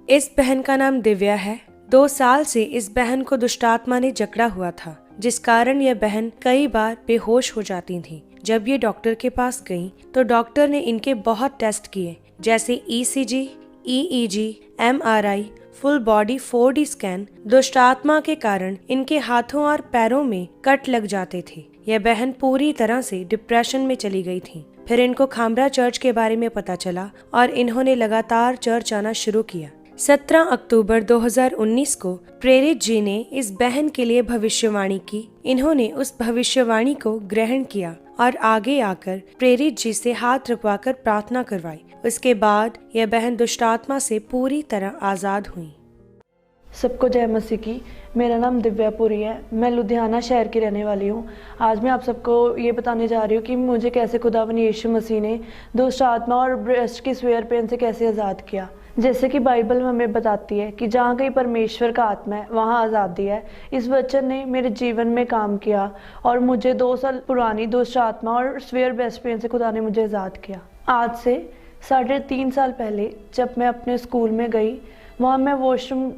इस बहन का नाम दिव्या है। 2 साल से इस बहन को दुष्टात्मा ने जकड़ा हुआ था, जिस कारण यह बहन कई बार बेहोश हो जाती थी। जब ये डॉक्टर के पास गई तो डॉक्टर ने इनके बहुत टेस्ट किए, जैसे ECG, EEG, MRI, full body 4D scan. दुष्टात्मा के कारण इनके हाथों और पैरों में कट लग जाते थे। यह बहन पूरी तरह से डिप्रेशन में चली गई थी। फिर इनको खामरा चर्च के बारे में पता चला और इन्होंने लगातार चर्च आना शुरू किया। 17 अक्टूबर 2019 को प्रेरित जी ने इस बहन के लिए भविष्यवाणी की। इन्होंने उस भविष्यवाणी को ग्रहण किया और आगे आकर प्रेरित जी से हाथ रखवाकर प्रार्थना करवाई। उसके बाद यह बहन दुष्टात्मा से पूरी तरह आज़ाद हुई। सबको जय मसीह की। मेरा नाम दिव्या पुरी है। मैं लुधियाना शहर की रहने वाली हूँ। आज मैं आप सबको ये बताने जा रही हूँ कि मुझे कैसे खुदावन यीशु मसीह ने दुष्ट आत्मा और ब्रेस्ट की स्वेयर पेन से कैसे आज़ाद किया। जैसे कि बाइबल में हमें बताती है कि जहाँ कहीं परमेश्वर का आत्मा है वहाँ आज़ादी है। इस वचन ने मेरे जीवन में काम किया और मुझे 2 साल पुरानी दुष्ट आत्मा और स्वेयर ब्रेस्ट पेन से खुदा ने मुझे आज़ाद किया। आज से 3.5 साल पहले जब मैं अपने स्कूल में गई, वहाँ मैं वॉशरूम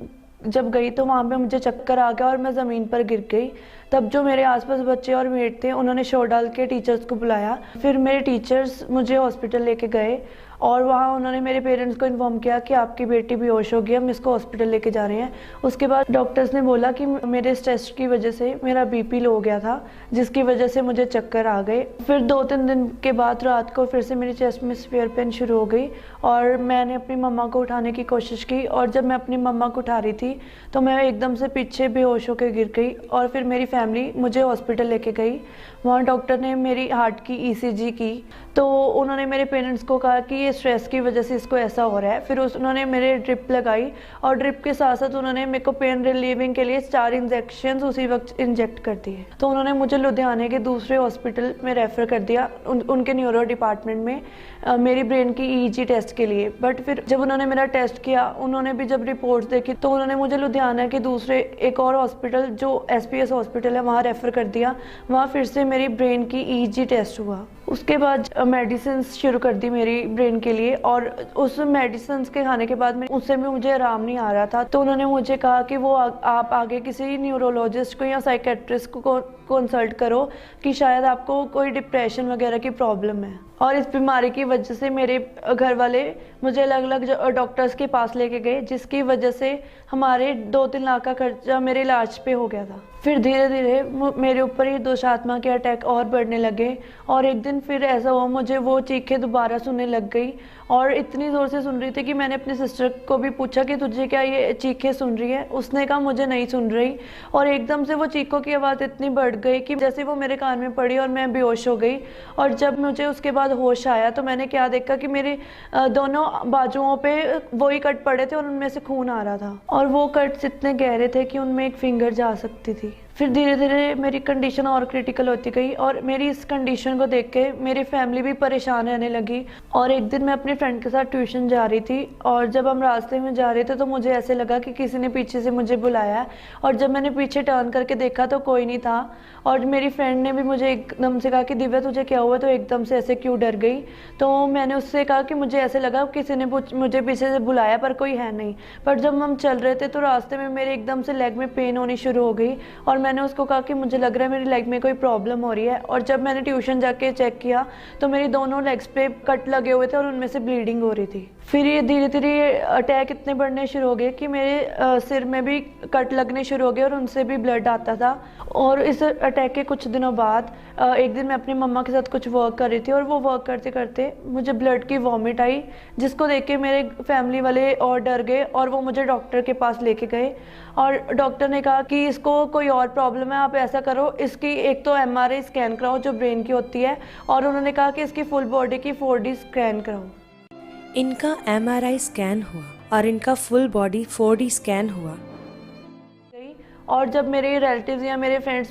जब गई तो वहाँ पे मुझे चक्कर आ गया और मैं ज़मीन पर गिर गई। तब जो मेरे आसपास बच्चे और मेट थे उन्होंने शोर डाल के टीचर्स को बुलाया। फिर मेरे टीचर्स मुझे हॉस्पिटल लेके गए और वहाँ उन्होंने मेरे पेरेंट्स को इन्फॉर्म किया कि आपकी बेटी बेहोश हो गई, हम इसको हॉस्पिटल लेके जा रहे हैं। उसके बाद डॉक्टर्स ने बोला कि मेरे इस टेस्ट की वजह से मेरा BP लो हो गया था, जिसकी वजह से मुझे चक्कर आ गए। फिर 2-3 दिन के बाद रात को फिर से मेरी चेस्ट में स्वेयर पेन शुरू हो गई और मैंने अपनी मम्मा को उठाने की कोशिश की और जब मैं अपनी मम्मा को उठा रही थी तो मैं एकदम से पीछे बेहोश होकर गिर गई और फिर मेरी फैमिली मुझे हॉस्पिटल लेके गई। वहाँ डॉक्टर ने मेरी हार्ट की ECG की तो उन्होंने मेरे पेरेंट्स को कहा कि ये स्ट्रेस की वजह से इसको ऐसा हो रहा है। फिर उन्होंने मेरे ड्रिप लगाई और ड्रिप के साथ साथ उन्होंने मेरे को पेन रिलीविंग के लिए 4 इंजेक्शन उसी वक्त इंजेक्ट कर दिए। तो उन्होंने मुझे लुधियाने के दूसरे हॉस्पिटल में रेफ़र कर दिया उनके न्यूरो डिपार्टमेंट में मेरी ब्रेन की EEG टेस्ट के लिए। बट फिर जब उन्होंने मेरा टेस्ट किया, उन्होंने भी जब रिपोर्ट्स देखी तो उन्होंने मुझे लुधियाना के दूसरे एक और हॉस्पिटल जो SPS हॉस्पिटल है वहाँ रेफ़र कर दिया। वहाँ फिर से मेरी ब्रेन की EEG टेस्ट हुआ। उसके बाद मेडिसिन शुरू कर दी मेरी ब्रेन के लिए और उस मेडिसिन के खाने के बाद में उससे भी मुझे आराम नहीं आ रहा था। तो उन्होंने मुझे कहा कि वो आप आगे किसी न्यूरोलॉजिस्ट को या साइकेट्रिस्ट को कंसल्ट करो कि शायद आपको कोई डिप्रेशन वगैरह की प्रॉब्लम है। और इस बीमारी की वजह से मेरे घर वाले मुझे अलग अलग डॉक्टर्स के पास लेके गए, जिसकी वजह से हमारे 2-3 लाख का खर्चा मेरे इलाज पे हो गया था। फिर धीरे धीरे मेरे ऊपर ही दुष्ट आत्मा के अटैक और बढ़ने लगे और एक दिन फिर ऐसा हुआ मुझे वो चीखें दोबारा सुनने लग गई और इतनी ज़ोर से सुन रही थी कि मैंने अपनी सिस्टर को भी पूछा कि तुझे क्या ये चीखें सुन रही है। उसने कहा मुझे नहीं सुन रही और एकदम से वो चीखों की आवाज़ इतनी बढ़ गई कि जैसे वो मेरे कान में पड़ी और मैं बेहोश हो गई। और जब मुझे उसके बाद होश आया तो मैंने क्या देखा कि मेरे दोनों बाजुओं पे वही कट पड़े थे और उनमें से खून आ रहा था और वो कट्स इतने गहरे थे कि उनमें एक फिंगर जा सकती थी। फिर धीरे धीरे मेरी कंडीशन और क्रिटिकल होती गई और मेरी इस कंडीशन को देख के मेरी फैमिली भी परेशान रहने लगी। और एक दिन मैं अपने फ्रेंड के साथ ट्यूशन जा रही थी और जब हम रास्ते में जा रहे थे तो मुझे ऐसे लगा कि किसी ने पीछे से मुझे बुलाया और जब मैंने पीछे टर्न करके देखा तो कोई नहीं था। और मेरी फ्रेंड ने भी मुझे एकदम से कहा कि दिव्या तुझे क्या हुआ, तो एकदम से ऐसे क्यों डर गई। तो मैंने उससे कहा कि मुझे ऐसे लगा किसी ने मुझे पीछे से बुलाया पर कोई है नहीं। पर जब हम चल रहे थे तो रास्ते में मेरे एकदम से लेग में पेन होनी शुरू हो गई और मैंने उसको कहा कि मुझे लग रहा है मेरी लेग में कोई प्रॉब्लम हो रही है। और जब मैंने ट्यूशन जाके चेक किया तो मेरी दोनों लेग्स पे कट लगे हुए थे और उनमें से ब्लीडिंग हो रही थी। फिर ये धीरे धीरे अटैक इतने बढ़ने शुरू हो गए कि मेरे सिर में भी कट लगने शुरू हो गए और उनसे भी ब्लड आता था। और इस अटैक के कुछ दिनों बाद एक दिन मैं अपनी मम्मा के साथ कुछ वर्क कर रही थी और वो वर्क करते करते मुझे ब्लड की वॉमिट आई, जिसको देख के मेरे फैमिली वाले और डर गए और वो मुझे डॉक्टर के पास लेके गए। और डॉक्टर ने कहा कि इसको कोई और प्रॉब्लम है, आप ऐसा करो इसकी एक तो MRI स्कैन कराओ जो ब्रेन की होती है और उन्होंने कहा कि इसकी फुल बॉडी की 4D स्कैन कराओ। इनका MRI स्कैन हुआ और इनका फुल बॉडी 4D स्कैन हुआ। और जब मेरे रिलेटिव्स या मेरे फ्रेंड्स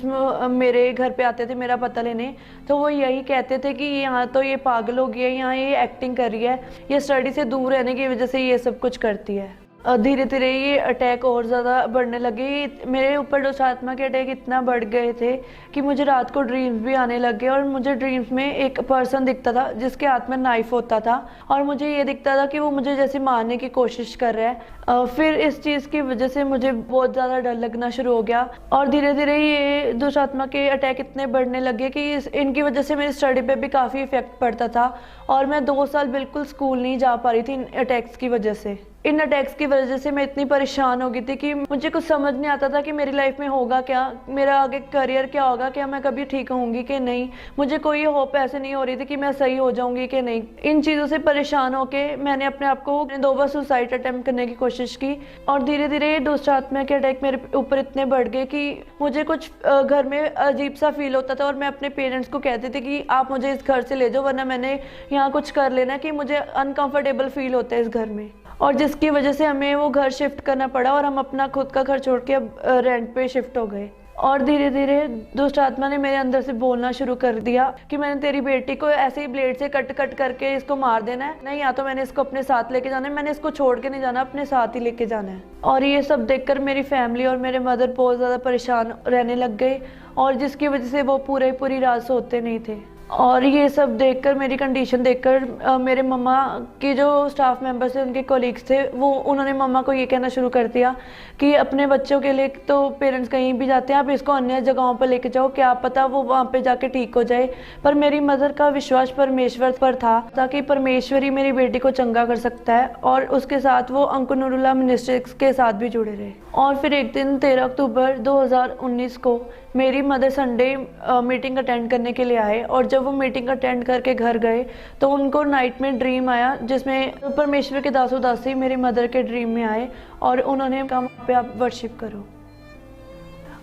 मेरे घर पे आते थे मेरा पता लेने, तो वो यही कहते थे कि यहाँ तो ये पागल हो गई है, यहाँ ये एक्टिंग कर रही है, ये स्टडी से दूर रहने की वजह से ये सब कुछ करती है। धीरे धीरे ये अटैक और ज़्यादा बढ़ने लगे। मेरे ऊपर दुष्ट आत्मा के अटैक इतना बढ़ गए थे कि मुझे रात को ड्रीम्स भी आने लग गए और मुझे ड्रीम्स में एक पर्सन दिखता था जिसके हाथ में नाइफ होता था और मुझे ये दिखता था कि वो मुझे जैसे मारने की कोशिश कर रहा है। फिर इस चीज़ की वजह से मुझे बहुत ज़्यादा डर लगना शुरू हो गया और धीरे धीरे ये दुष्ट आत्मा के अटैक इतने बढ़ने लगे कि इनकी वजह से मेरी स्टडी पे भी काफ़ी इफेक्ट पड़ता था और मैं 2 साल बिल्कुल स्कूल नहीं जा पा रही थी इन अटैक्स की वजह से। इन अटैक्स की वजह से मैं इतनी परेशान हो गई थी कि मुझे कुछ समझ नहीं आता था कि मेरी लाइफ में होगा क्या, मेरा आगे करियर क्या होगा, क्या मैं कभी ठीक होंगी कि नहीं। मुझे कोई होप ऐसे नहीं हो रही थी कि मैं सही हो जाऊंगी कि नहीं। इन चीज़ों से परेशान होके मैंने अपने आप को 2 बार सुसाइड अटेम्प्ट करने की कोशिश की और धीरे धीरे दुष्ट आत्मा के अटैक मेरे ऊपर इतने बढ़ गए कि मुझे कुछ घर में अजीब सा फील होता था और मैं अपने पेरेंट्स को कहती थी कि आप मुझे इस घर से ले जाओ वरना मैंने यहाँ कुछ कर लेना, कि मुझे अनकंफर्टेबल फील होता है इस घर में। और जिसकी वजह से हमें वो घर शिफ्ट करना पड़ा और हम अपना खुद का घर छोड़ के अब रेंट पे शिफ्ट हो गए। और धीरे धीरे दुष्ट आत्मा ने मेरे अंदर से बोलना शुरू कर दिया कि मैंने तेरी बेटी को ऐसे ही ब्लेड से कट कट करके इसको मार देना है, नहीं या तो मैंने इसको अपने साथ लेके जाना है, मैंने इसको छोड़ के नहीं जाना, अपने साथ ही लेके जाना है। और ये सब देखकर मेरी फैमिली और मेरे मदर बहुत ज़्यादा परेशान रहने लग गए और जिसकी वजह से वो पूरी रात सोते नहीं थे। और ये सब देखकर, मेरी कंडीशन देखकर मेरे मम्मा की जो स्टाफ मेंबर्स थे, उनके कोलीग्स थे, उन्होंने मम्मा को ये कहना शुरू कर दिया कि अपने बच्चों के लिए तो पेरेंट्स कहीं भी जाते हैं, आप इसको अन्य जगहों पर लेके जाओ, क्या पता वो वहाँ पे जाके ठीक हो जाए। पर मेरी मदर का विश्वास परमेश्वर पर था ताकि परमेश्वर ही मेरी बेटी को चंगा कर सकता है और उसके साथ वो अंकुर नूरुल्लाह मिनिस्ट्रीज के साथ भी जुड़े रहे। और फिर एक दिन 13 अक्टूबर 2019 को मेरी मदर संडे मीटिंग अटेंड करने के लिए आए और जब वो मीटिंग अटेंड करके घर गए तो उनको नाइट में ड्रीम आया जिसमें परमेश्वर के दासों दासी मेरी मदर के ड्रीम में आए और उन्होंने कहा पे आप वर्शिप करो।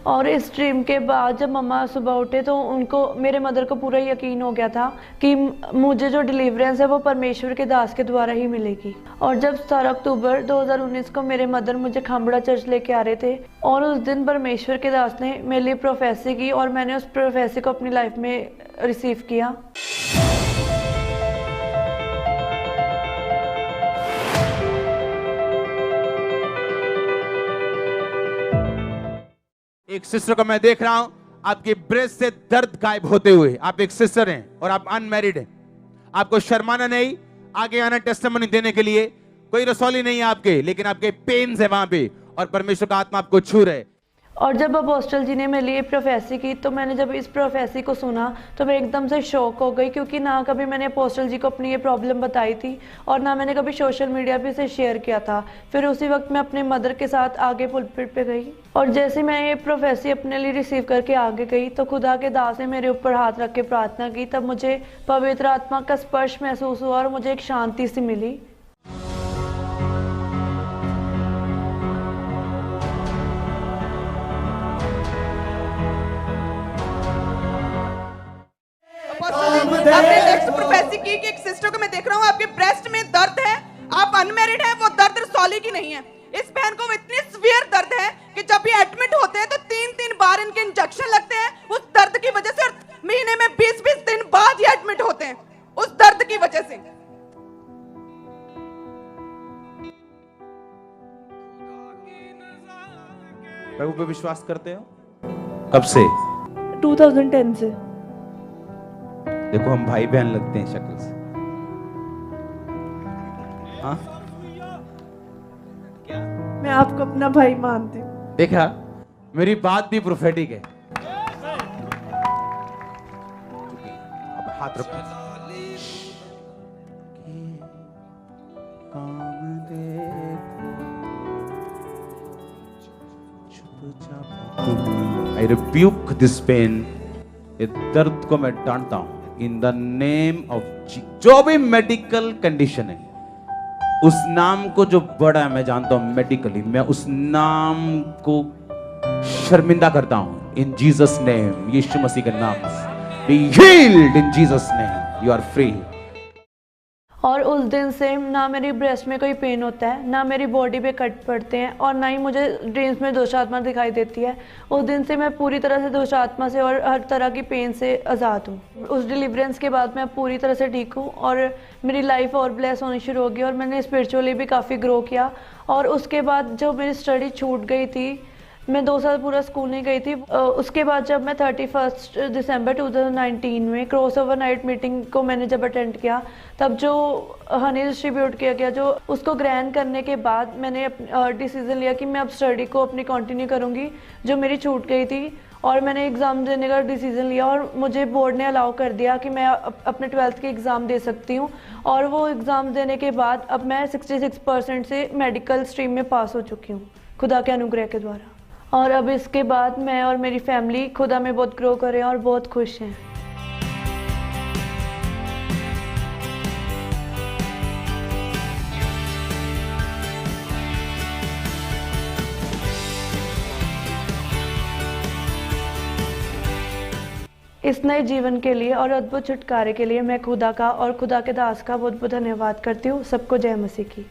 और इस ड्रीम के बाद जब मम्मा सुबह उठे तो उनको, मेरे मदर को पूरा यकीन हो गया था कि मुझे जो डिलीवरेंस है वो परमेश्वर के दास के द्वारा ही मिलेगी। और जब 17 अक्टूबर 2019 को मेरे मदर मुझे खामड़ा चर्च लेके आ रहे थे और उस दिन परमेश्वर के दास ने मेरे लिए प्रोफेसी की और मैंने उस प्रोफेसी को अपनी लाइफ में रिसीव किया। एक सिस्टर को मैं देख रहा हूं, आपकी ब्रेस्ट से दर्द गायब होते हुए। आप एक सिस्टर हैं और आप अनमैरिड हैं। आपको शर्माना नहीं, आगे आना टेस्टिमनी देने के लिए। कोई रसौली नहीं है आपके, लेकिन आपके पेन्स है वहां पे और परमेश्वर का आत्मा आपको छू रहे। और जब अपोस्टल जी ने मेरे लिए प्रोफेसी की तो मैंने जब इस प्रोफेसी को सुना तो मैं एकदम से शॉक हो गई, क्योंकि ना कभी मैंने अपोस्टल जी को अपनी ये प्रॉब्लम बताई थी और ना मैंने कभी सोशल मीडिया पे इसे शेयर किया था। फिर उसी वक्त मैं अपने मदर के साथ आगे पुलपिट पे गई और जैसे मैं ये प्रोफेसी अपने लिए रिसीव करके आगे गई तो खुदा के दास ने मेरे ऊपर हाथ रख के प्रार्थना की। तब मुझे पवित्र आत्मा का स्पर्श महसूस हुआ और मुझे एक शांति सी मिली। आपने नेक्स्ट प्रोफेसी की कि एक सिस्टर को मैं देख रहा हूँ, आपके ब्रेस्ट में दर्द है, आप अनमैरिड हैं, वो दर्द रसौली की नहीं है। इस बहन को इतनी सीवियर दर्द है कि जब ये एडमिट होते हैं तो 3-3 बार इनके इंजेक्शन लगते हैं उस दर्द की वजह से। महीने में 20-20 दिन बाद ये एडमिट होते हैं उस दर्द की वजह से। प्रभु पे विश्वास करते हो? कब से? 2010 से। देखो हम भाई बहन लगते हैं शक्ल से। हाँ? मैं आपको अपना भाई मानती हूँ। देखा, मेरी बात भी प्रोफेटिक है। अब हाथ रखो। I rebuke this pain। ये दर्द को मैं डांटता हूं in the name of Jesus. जो भी मेडिकल कंडीशन है, उस नाम को जो बड़ा है, मैं जानता हूं मेडिकली, मैं उस नाम को शर्मिंदा करता हूं इन जीसस नेम। यीशु मसीह के नाम से be healed in Jesus name. You are free. और उस दिन से ना मेरी ब्रेस्ट में कोई पेन होता है, ना मेरी बॉडी पे कट पड़ते हैं और ना ही मुझे ड्रीम्स में दुष्ट आत्मा दिखाई देती है। उस दिन से मैं पूरी तरह से दुष्ट आत्मा से और हर तरह की पेन से आज़ाद हूँ। उस डिलीवरेंस के बाद मैं पूरी तरह से ठीक हूँ और मेरी लाइफ और ब्लेस होनी शुरू हो गई और मैंने स्पिरिचुअली भी काफ़ी ग्रो किया और उसके बाद जो मेरी स्टडी छूट गई थी, मैं 2 साल पूरा स्कूल नहीं गई थी। उसके बाद जब मैं 31 दिसंबर 2019 में क्रॉस ओवर नाइट मीटिंग को मैंने जब अटेंड किया, तब जो हनी डिस्ट्रीब्यूट किया गया, जो उसको ग्रहण करने के बाद मैंने डिसीज़न लिया कि मैं अब स्टडी को अपनी कंटिन्यू करूँगी जो मेरी छूट गई थी। और मैंने एग्ज़ाम देने का डिसीज़न लिया और मुझे बोर्ड ने अलाउ कर दिया कि मैं अपने 12th के एग्ज़ाम दे सकती हूँ। और वो एग्ज़ाम देने के बाद अब मैं 66% से मेडिकल स्ट्रीम में पास हो चुकी हूँ खुदा के अनुग्रह के द्वारा। और अब इसके बाद मैं और मेरी फैमिली खुदा में बहुत ग्रो कर रहे हैं और बहुत खुश हैं। इस नए जीवन के लिए और अद्भुत छुटकारे के लिए मैं खुदा का और खुदा के दास का बहुत बहुत धन्यवाद करती हूँ। सबको जय मसीह की।